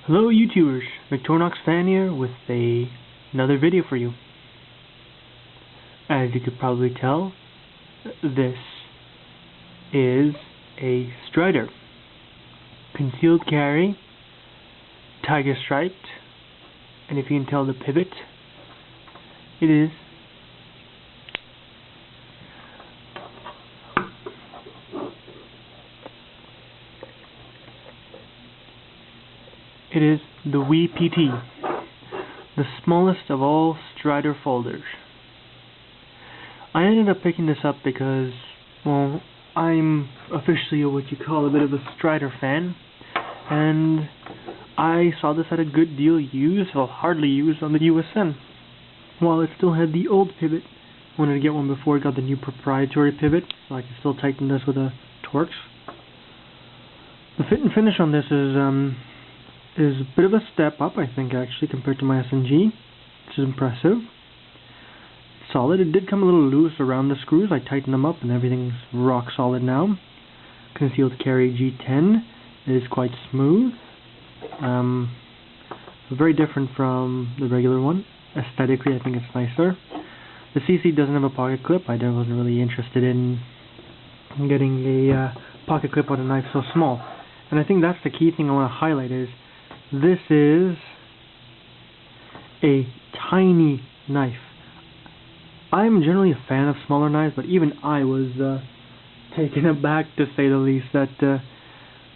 Hello YouTubers, victorinoxfan here with another video for you. As you could probably tell, this is a Strider. Concealed carry, tiger striped, and if you can tell the pivot, it is the Wii PT, the smallest of all Strider folders. I ended up picking this up because, well, I'm officially what you call a bit of a Strider fan, and I saw this at a good deal used, well, hardly used, on the USN. While it still had the old pivot, I wanted to get one before it got the new proprietary pivot, so I can still tighten this with a Torx. The fit and finish on this is a bit of a step up, I think, actually, compared to my SNG, which is impressive. Solid. It did come a little loose around the screws. I tightened them up and everything's rock solid now. Concealed carry G10 is quite smooth. Very different from the regular one. Aesthetically, I think it's nicer. The CC doesn't have a pocket clip. I wasn't really interested in getting a pocket clip on a knife so small. And I think that's the key thing I want to highlight is this is a tiny knife. I'm generally a fan of smaller knives, but even I was taken aback, to say the least, that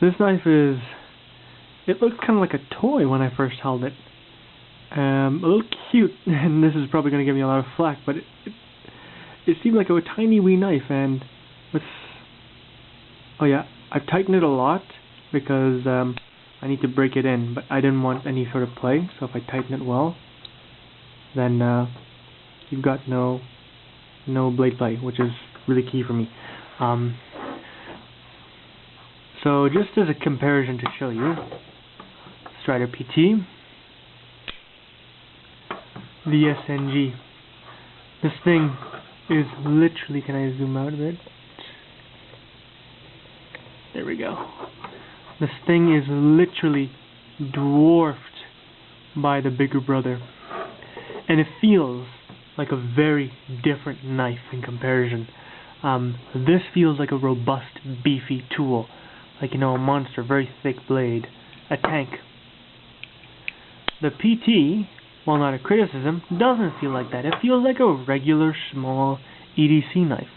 this knife it looks kind of like a toy when I first held it. A little cute, and this is probably going to give me a lot of flack, but it seemed like a tiny wee knife, and oh yeah, I've tightened it a lot because I need to break it in, but I didn't want any sort of play, so if I tighten it well, then you've got no blade play, which is really key for me. So just as a comparison to show you, Strider PT, the SNG. This thing is literally, can I zoom out a bit? There we go. This thing is literally dwarfed by the bigger brother. And it feels like a very different knife in comparison. This feels like a robust, beefy tool. Like, you know, a monster, very thick blade. A tank. The PT, while not a criticism, doesn't feel like that. It feels like a regular, small EDC knife.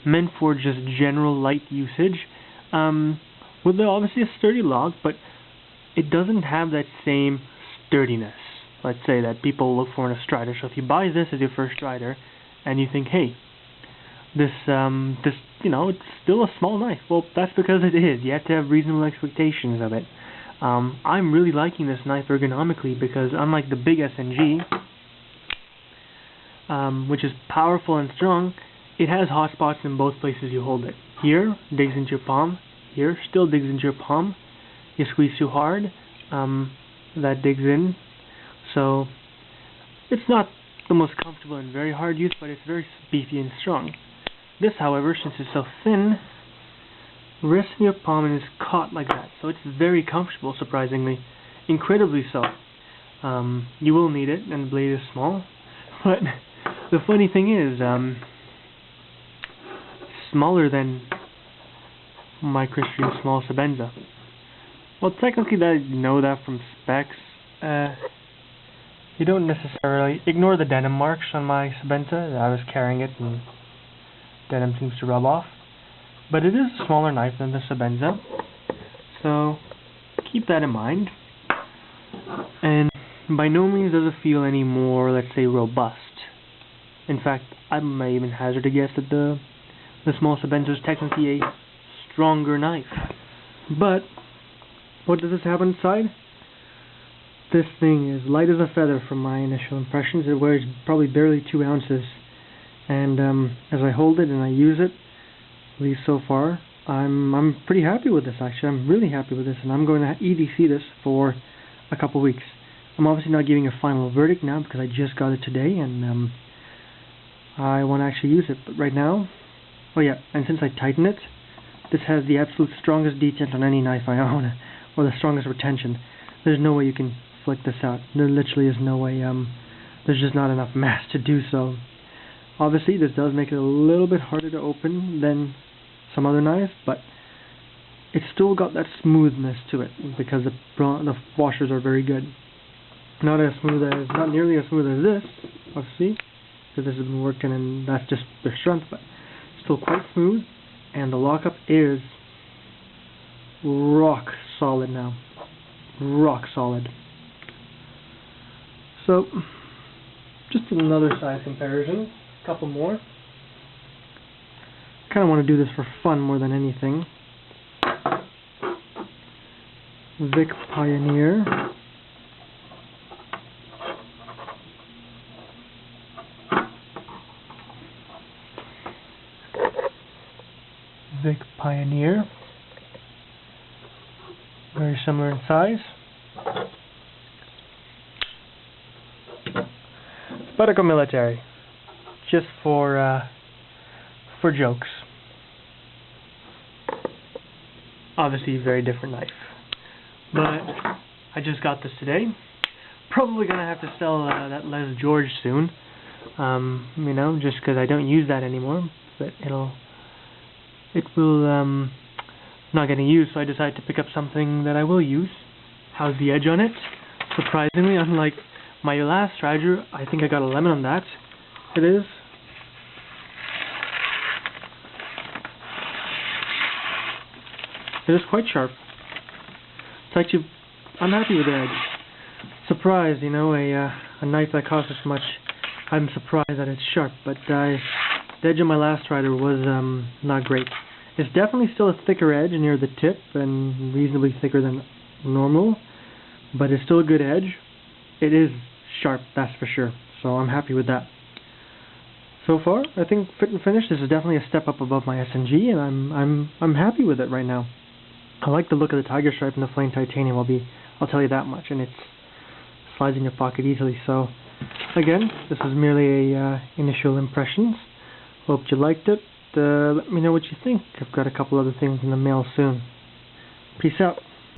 Meant for just general light usage. With obviously a sturdy log, but it doesn't have that same sturdiness, let's say, that people look for in a Strider. So if you buy this as your first Strider, and you think, hey, this, you know, it's still a small knife. Well, that's because it is. You have to have reasonable expectations of it. I'm really liking this knife ergonomically because unlike the big SNG, which is powerful and strong, it has hot spots in both places you hold it. Here, digs into your palm. Here, still digs into your palm. You squeeze too hard, that digs in. So, it's not the most comfortable and very hard use, but it's very beefy and strong. This, however, since it's so thin, rests in your palm and is caught like that. So it's very comfortable, surprisingly. Incredibly so. You will need it, and the blade is small. But the funny thing is, smaller than my Christian Small Sebenza. Well, technically, I know that from specs. You don't necessarily ignore the denim marks on my Sebenza. I was carrying it, and denim seems to rub off. But it is a smaller knife than the Sebenza, so keep that in mind. And by no means does it feel any more, let's say, robust. In fact, I may even hazard a guess that the Small Sebenza is technically a stronger knife. But what does this have inside? This thing is light as a feather from my initial impressions. It weighs probably barely 2 ounces. And as I hold it and I use it, at least so far, I'm pretty happy with this, actually. I'm really happy with this, and I'm going to EDC this for a couple weeks. I'm obviously not giving a final verdict now because I just got it today, and I want to actually use it. But right now, oh yeah, and since I tighten it, this has the absolute strongest detent on any knife I own, or the strongest retention. there's no way you can flick this out. There literally is no way. There's just not enough mass to do so. Obviously, this does make it a little bit harder to open than some other knives, but it's still got that smoothness to it because the washers are very good. Not nearly as smooth as this, obviously, because this has been working and that's just the strength, but still quite smooth, and the lockup is rock solid now. Rock solid. So, just another size comparison. A couple more. I kind of want to do this for fun more than anything. Vic Pioneer. Vic Pioneer. Very similar in size. Spedico Military. Just for jokes. Obviously, very different knife. But I just got this today. Probably gonna have to sell that Les George soon. You know, just because I don't use that anymore. But it will not getting used, so I decided to pick up something that I will use. How's the edge on it? Surprisingly, unlike my last Strider, I think I got a lemon on that. It is. It is quite sharp. It's actually, I'm happy with the edge. Surprised, you know, a knife that costs this much, I'm surprised that it's sharp, but the edge of my last Strider was not great. It's definitely still a thicker edge near the tip and reasonably thicker than normal, but it's still a good edge. It is sharp, that's for sure, so I'm happy with that. So far, I think fit and finish, this is definitely a step up above my SNG, and I'm happy with it right now. I like the look of the tiger stripe and the flame titanium, I'll tell you that much, and it slides in your pocket easily. So again, this is merely a initial impressions. Hope you liked it. Let me know what you think. I've got a couple other things in the mail soon. Peace out.